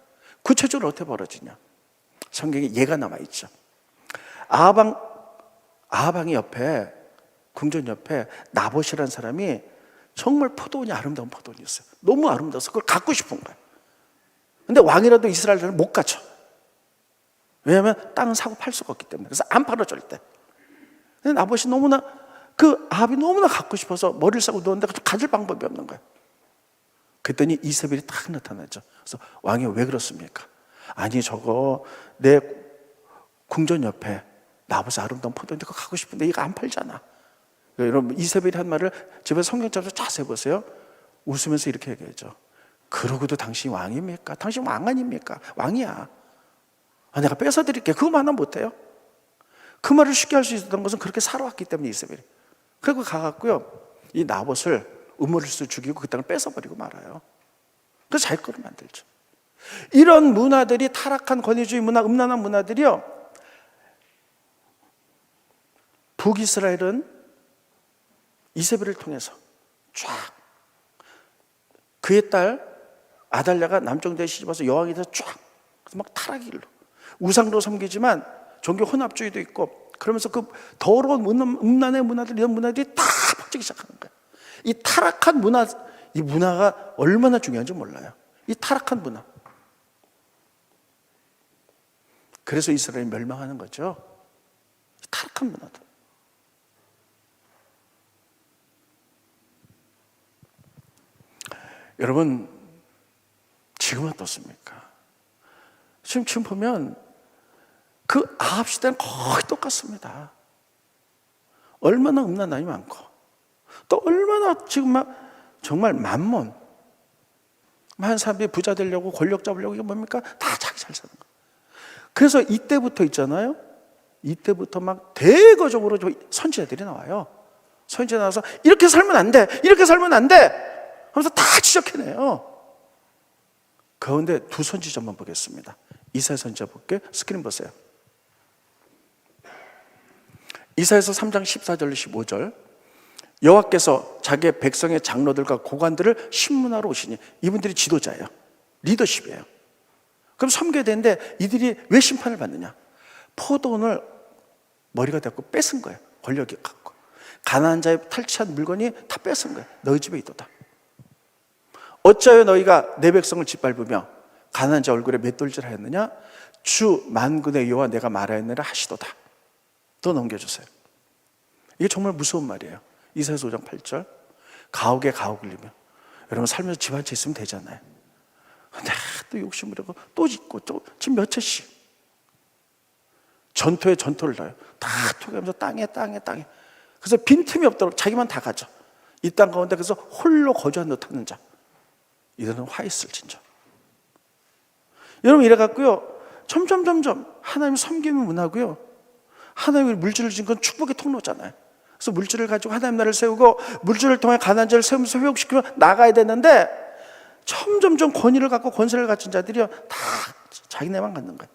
구체적으로 어떻게 벌어지냐? 성경에 예가 남아있죠. 아하방의 옆에, 궁전 옆에 나봇이라는 사람이 정말 포도원이 아름다운 포도원이었어요. 너무 아름다워서 그걸 갖고 싶은 거예요. 근데 왕이라도 이스라엘을 못 갖춰. 왜냐하면 땅은 사고 팔 수가 없기 때문에. 그래서 안 팔아 절대. 근데 나봇이 너무나, 그 아합이 너무나 갖고 싶어서 머리를 싸고 누웠는데 가질 방법이 없는 거예요. 그랬더니 이세벨이 딱 나타나죠. 그래서 왕이 왜 그렇습니까? 아니, 저거 내 궁전 옆에 나봇이 아름다운 포도인데 그거 갖고 싶은데 이거 안 팔잖아. 여러분, 이세벨이 한 말을 집에서 성경 잡아서 자세히 보세요. 웃으면서 이렇게 얘기하죠. 그러고도 당신이 왕입니까? 당신 왕 아닙니까? 왕이야. 내가 뺏어드릴게. 그거만 하면 못해요? 그 말을 쉽게 할 수 있었던 것은 그렇게 살아왔기 때문에 이세벨이. 그리고 가갖고요, 이 나봇을 음모를 죽이고 그 땅을 뺏어버리고 말아요. 그래서 자기 거를 만들죠. 이런 문화들이, 타락한 권위주의 문화, 음란한 문화들이요, 북이스라엘은 이세벨을 통해서 쫙, 그의 딸 아달랴가 남정대에 시집와서 여왕이 돼서 쫙, 막 타락의 길로, 우상도 섬기지만 종교 혼합주의도 있고, 그러면서 그 더러운 음란의 문화들, 이런 문화들이 다 퍼지기 시작하는 거예요. 이 타락한 문화, 이 문화가 얼마나 중요한지 몰라요. 이 타락한 문화. 그래서 이스라엘이 멸망하는 거죠. 이 타락한 문화들. 여러분, 지금은 어떻습니까? 지금 보면 그 아합 시대는 거의 똑같습니다. 얼마나 음란함이 많고, 또 얼마나 지금 막 정말 만몬, 한 사람들이 부자 되려고, 권력 잡으려고, 이게 뭡니까? 다 자기 잘 사는 거. 그래서 이때부터 있잖아요, 이때부터 막 대거적으로 선지자들이 나와요. 선지자 나와서 이렇게 살면 안 돼, 이렇게 살면 안 돼 하면서 다 지적해내요. 그런데 두 선지자만 보겠습니다. 이사야 선지자 볼게요. 스크린 보세요. 이사야서 3장 14절 15절. 여호와께서 자기의 백성의 장로들과 고관들을 신문하러 오시니, 이분들이 지도자예요. 리더십이에요. 그럼 섬겨야 되는데 이들이 왜 심판을 받느냐? 포도원을 머리가 대고 뺏은 거예요. 권력이 갖고. 가난한 자의 탈취한 물건이 다 뺏은 거예요. 너희 집에 있도다. 어찌하여 너희가 내 백성을 짓밟으며 가난한 자 얼굴에 맷돌질 하였느냐? 주 만군의 여호와 내가 말하였느라 하시도다. 또 넘겨주세요. 이게 정말 무서운 말이에요. 이사야서 5장 8절. 가옥에 가옥을 이며. 여러분, 살면서 집 한 채 있으면 되잖아요. 근데 또 욕심을 하고 또 짓고, 또 집 몇 채씩 전토에 전토를 넣어요. 다 투기하면서 땅에. 그래서 빈틈이 없도록 자기만 다 가져. 이 땅 가운데 그래서 홀로 거주한 듯 하는 자, 이들은 화 있을 진저. 여러분, 이래갖고요, 점점 하나님 섬기는 문화고요, 하나님의 물질을 준 건 축복의 통로잖아요. 그래서 물질을 가지고 하나님 나라를 세우고, 물질을 통해 가난한 자를 세우면서 회복시키며 나가야 되는데, 점점 권위를 갖고 권세를 가진 자들이요, 다 자기네만 갖는 거예요.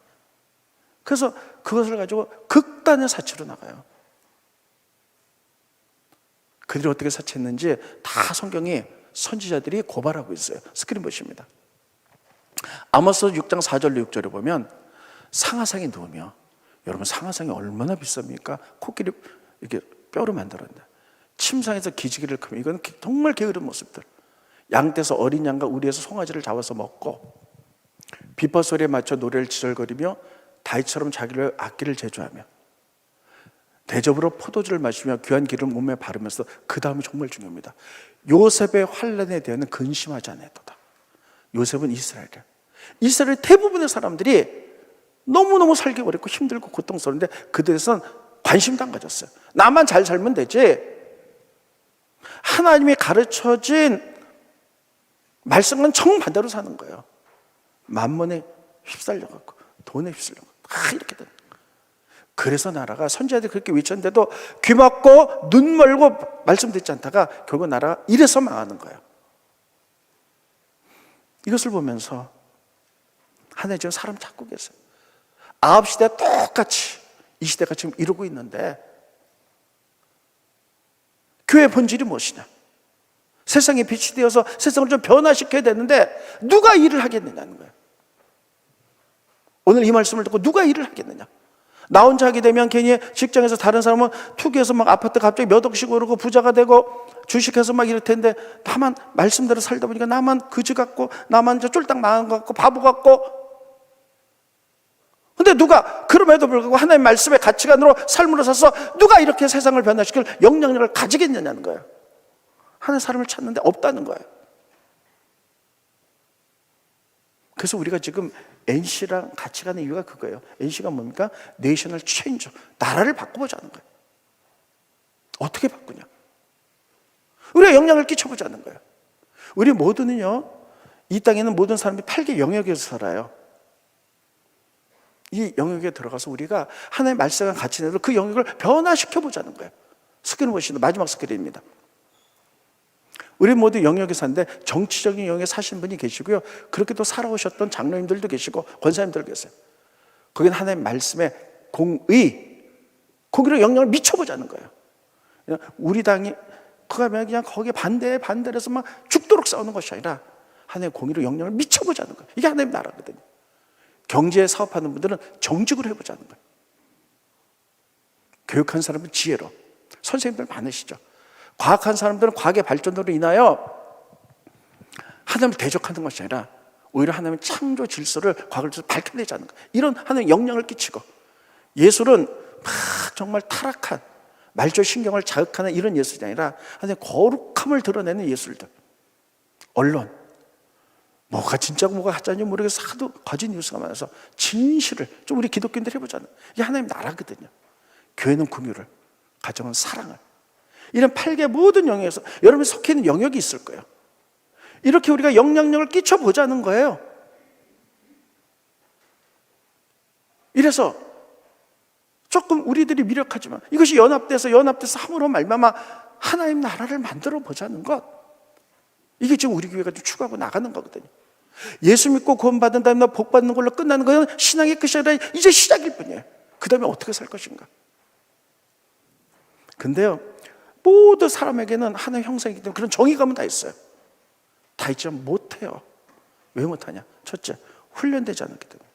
그래서 그것을 가지고 극단의 사치로 나가요. 그들이 어떻게 사치했는지 다 성경이, 선지자들이 고발하고 있어요. 스크린 보십니다. 아모스 6장 4절로 6절에 보면 상하상이 누우며, 여러분, 상하상이 얼마나 비쌉니까? 코끼리 이렇게 뼈로 만들었는데, 침상에서 기지개를 크며, 이건 정말 게으른 모습들. 양떼에서 어린 양과 우리에서 송아지를 잡아서 먹고, 비파 소리에 맞춰 노래를 지절거리며 다이처럼 자기를 악기를 제조하며, 대접으로 포도주를 마시며 귀한 기름 몸에 바르면서 그 다음이 정말 중요합니다. 요셉의 환난에 대해서는 근심하지 않았다. 요셉은 이스라엘이야. 이스라엘 대부분의 사람들이 너무너무 살기 어렵고 힘들고 고통스러운데 그들에서는 관심도 안 가졌어요. 나만 잘 살면 되지. 하나님이 가르쳐진 말씀은 정반대로 사는 거예요. 만mon에 휩쓸려갖고 돈에 휩쓸려갖고 다 이렇게 된 거예요. 그래서 나라가 선지자들이 그렇게 외쳤는데도 귀 막고 눈 멀고 말씀 듣지 않다가 결국 나라가 이래서 망하는 거예요. 이것을 보면서 하나님 지금 사람 찾고 계세요. 아합 시대 똑같이 이 시대가 지금 이루고 있는데 교회의 본질이 무엇이냐? 세상에 빛이 되어서 세상을 좀 변화시켜야 되는데 누가 일을 하겠느냐는 거예요. 오늘 이 말씀을 듣고 누가 일을 하겠느냐? 나 혼자 하게 되면 괜히 직장에서 다른 사람은 투기해서 막 아파트 갑자기 몇 억씩 오르고 부자가 되고 주식해서 막 이럴 텐데 나만 말씀대로 살다 보니까 나만 그지 같고 나만 이제 쫄딱 망한 것 같고 바보 같고. 근데 누가 그럼에도 불구하고 하나님의 말씀의 가치관으로 삶으로 사서 누가 이렇게 세상을 변화시킬 영향력을 가지겠느냐는 거예요. 하나님 사람을 찾는데 없다는 거예요. 그래서 우리가 지금 NC랑 같이 가는 이유가 그거예요. NC가 뭡니까? 내셔널 체인저, 나라를 바꿔보자는 거예요. 어떻게 바꾸냐? 우리가 영향을 끼쳐보자는 거예요. 우리 모두는요, 이 땅에 있는 모든 사람이 8개 영역에서 살아요. 이 영역에 들어가서 우리가 하나님의 말씀과 가치 내로 그 영역을 변화시켜보자는 거예요. 스크린 보시는 마지막 스크린입니다. 우리 모두 영역에 사는데 정치적인 영역에 사신 분이 계시고요, 그렇게 또 살아오셨던 장로님들도 계시고 권사님들 계세요. 거기는 하나님의 말씀에 공의로 영향을 미쳐보자는 거예요. 우리 당이 그냥 거기에 반대를 해서 막 죽도록 싸우는 것이 아니라 하나님의 공의로 영향을 미쳐보자는 거예요. 이게 하나님의 나라거든요. 경제 사업하는 분들은 정직으로 해보자는 거예요. 교육한 사람은 지혜로, 선생님들 많으시죠. 과학한 사람들은 과학의 발전으로 인하여 하나님을 대적하는 것이 아니라 오히려 하나님의 창조 질서를 과학을 통해서 밝혀내자는 거예요. 이런 하나님의 영향을 끼치고, 예술은 막 정말 타락한 말조 신경을 자극하는 이런 예술이 아니라 하나님의 거룩함을 드러내는 예술들. 언론, 뭐가 진짜고 뭐가 가짜인지 모르겠어 하도 거짓 뉴스가 많아서 진실을 좀 우리 기독교인들 해보자는, 이게 하나님 나라거든요. 교회는 긍휼을, 가정은 사랑을, 이런 8개 모든 영역에서 여러분이 속해 있는 영역이 있을 거예요. 이렇게 우리가 영향력을 끼쳐보자는 거예요. 이래서 조금 우리들이 미력하지만 이것이 연합돼서 함으로 말미암아 하나님 나라를 만들어 보자는 것, 이게 지금 우리 교회가 좀 추구하고 나가는 거거든요. 예수 믿고 구원받은 다음에 복 받는 걸로 끝나는 것은 신앙의 끝이 아니라 이제 시작일 뿐이에요. 그 다음에 어떻게 살 것인가. 근데요, 모든 사람에게는 하나의 형상이기 때문에 그런 정의감은 다 있어요. 다 있지만 못해요. 왜 못하냐? 첫째, 훈련되지 않았기 때문에.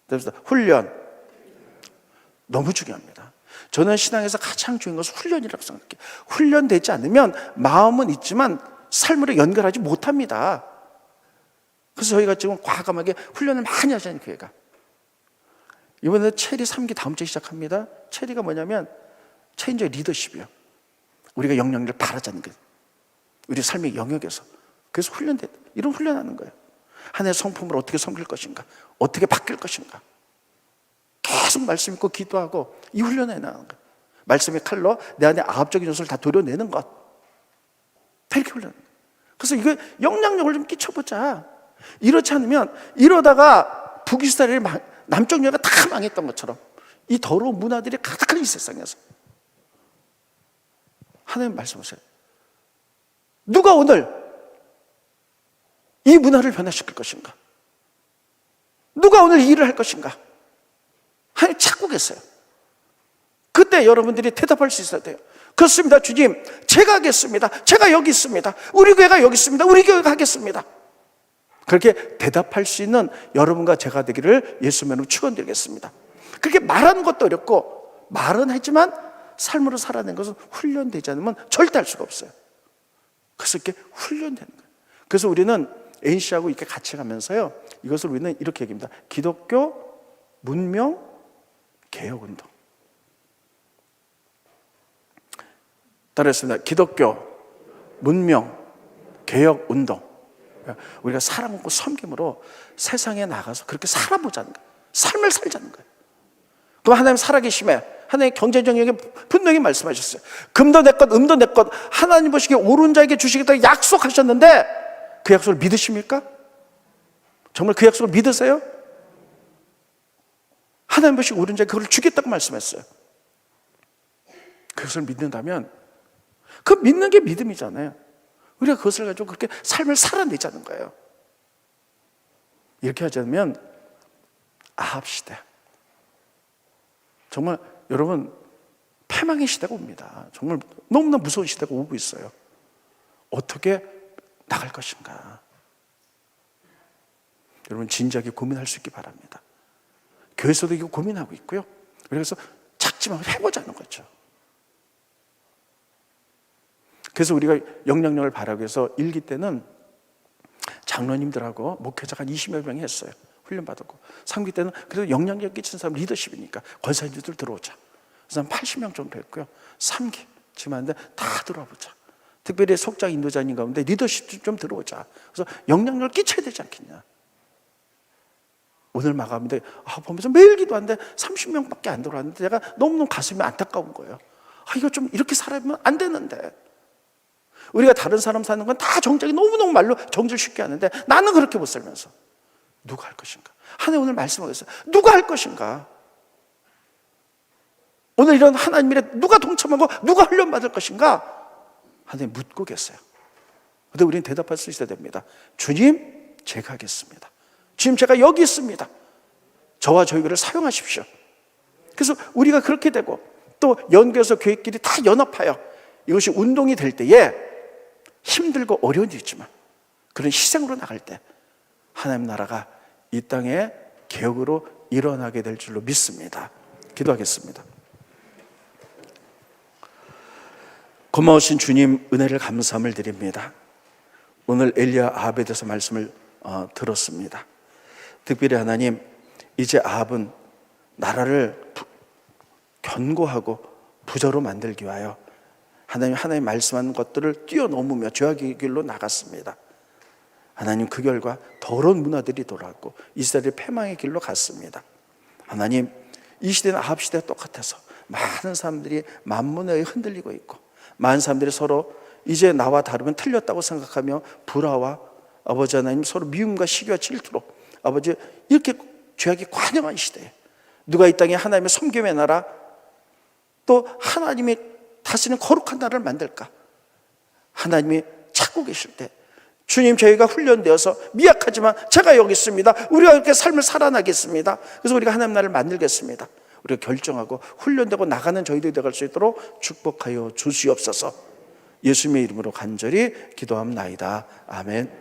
그래서 훈련 너무 중요합니다. 저는 신앙에서 가장 중요한 것은 훈련이라고 생각해요. 훈련되지 않으면 마음은 있지만 삶으로 연결하지 못합니다. 그래서 저희가 지금 과감하게 훈련을 많이 하자는 교회가, 이번에 체리 3기 다음 주에 시작합니다. 체리가 뭐냐면 체인저 리더십이요. 우리가 영향력을 바라자는 거예요. 우리 삶의 영역에서. 그래서 훈련돼. 이런 훈련하는 거예요. 하나의 성품을 어떻게 섬길 것인가, 어떻게 바뀔 것인가. 계속 말씀 읽고 기도하고 이 훈련에 나가는 거예요. 말씀의 칼로 내 안에 아합적인 요소를 다 도려내는 것. 이렇게 훈련하는 거예요. 그래서 이거 영향력을 좀 끼쳐보자. 이렇지 않으면 이러다가 북이스라엘의 남쪽 여가 다 망했던 것처럼 이 더러운 문화들이 가득한 이 세상에서 하나님 말씀하세요. 누가 오늘 이 문화를 변화시킬 것인가? 누가 오늘 이 일을 할 것인가? 하나님 찾고 계세요. 그때 여러분들이 대답할 수 있어야 돼요. 그렇습니다, 주님. 제가 하겠습니다. 제가 여기 있습니다. 우리 교회가 여기 있습니다. 우리 교회가 하겠습니다. 그렇게 대답할 수 있는 여러분과 제가 되기를 예수님으로 축원드리겠습니다. 그렇게 말하는 것도 어렵고, 말은 하지만 삶으로 살아내는 것은 훈련되지 않으면 절대 할 수가 없어요. 그래서 이렇게 훈련되는 거예요. 그래서 우리는 NC하고 이렇게 같이 가면서요, 이것을 우리는 이렇게 얘기합니다. 기독교 문명 개혁운동. 따라했습니다. 기독교, 문명, 개혁 운동. 우리가 사랑과 섬김으로 세상에 나가서 그렇게 살아보자는 거예요. 삶을 살자는 거예요. 그럼 하나님 살아계심에 하나님 경제적 영역에 분명히 말씀하셨어요. 금도 내 것, 음도 내 것, 하나님 보시기에 옳은 자에게 주시겠다고 약속하셨는데 그 약속을 믿으십니까? 정말 그 약속을 믿으세요? 하나님 보시기에 옳은 자에게 그걸 주겠다고 말씀했어요. 그것을 믿는다면 그 믿는 게 믿음이잖아요. 우리가 그것을 가지고 그렇게 삶을 살아내자는 거예요. 이렇게 하자면 아합 시대, 정말 여러분 패망의 시대가 옵니다. 정말 너무나 무서운 시대가 오고 있어요. 어떻게 나갈 것인가? 여러분 진지하게 고민할 수 있기 바랍니다. 교회에서도 이거 고민하고 있고요. 그래서 작지만 해보자는 거죠. 그래서 우리가 영향력을 발하기 위해서 1기 때는 장로님들하고 목회자가 한 20여 명이 했어요. 훈련받았고 3기 때는 그래도 영향력 끼치는 사람 리더십이니까 권사님들 들어오자. 그래서 한 80명 정도 했고요. 3기 지금 하는데 다 들어보자. 특별히 속장 인도자님 가운데 리더십 좀 들어오자. 그래서 영향력을 끼쳐야 되지 않겠냐. 오늘 마감인데 보면서 매일 기도하는데 30명밖에 안 들어왔는데 제가 너무너무 가슴이 안타까운 거예요. 이거 좀 이렇게 살아보면 안 되는데. 우리가 다른 사람 사는 건 다 정적이 너무너무 말로 정질 쉽게 하는데 나는 그렇게 못 살면서 누가 할 것인가? 하나님 오늘 말씀하셨어요. 누가 할 것인가? 오늘 이런 하나님 일에 누가 동참하고 누가 훈련받을 것인가? 하나님 묻고 계세요. 그런데 우리는 대답할 수 있어야 됩니다. 주님, 제가 하겠습니다. 주님, 제가 여기 있습니다. 저와 저희를 사용하십시오. 그래서 우리가 그렇게 되고 또 연교에서 교회끼리 다 연합하여 이것이 운동이 될 때에 힘들고 어려운 일이 있지만 그런 희생으로 나갈 때 하나님 나라가 이 땅에 개혁으로 일어나게 될 줄로 믿습니다. 기도하겠습니다. 고마우신 주님, 은혜를 감사함을 드립니다. 오늘 엘리야 아합에 대해서 말씀을 들었습니다. 특별히 하나님, 이제 아합은 나라를 견고하고 부자로 만들기 위하여 하나님 말씀하는 것들을 뛰어넘으며 죄악의 길로 나갔습니다. 하나님, 그 결과 더러운 문화들이 돌아왔고 이스라엘이 패망의 길로 갔습니다. 하나님, 이 시대는 아합 시대와 똑같아서 많은 사람들이 만문에 의해 흔들리고 있고 많은 사람들이 서로 이제 나와 다르면 틀렸다고 생각하며 불화와 아버지 하나님 서로 미움과 시기와 질투로 아버지 이렇게 죄악이 관영한 시대에 누가 이 땅에 하나님의 섬김의 나라 또 하나님이 다시는 거룩한 나라를 만들까? 하나님이 찾고 계실 때 주님, 저희가 훈련되어서 미약하지만 제가 여기 있습니다. 우리가 이렇게 삶을 살아나겠습니다. 그래서 우리가 하나님 나라를 만들겠습니다. 우리가 결정하고 훈련되고 나가는 저희들이 되갈 수 있도록 축복하여 주시옵소서. 예수님의 이름으로 간절히 기도합나이다. 아멘.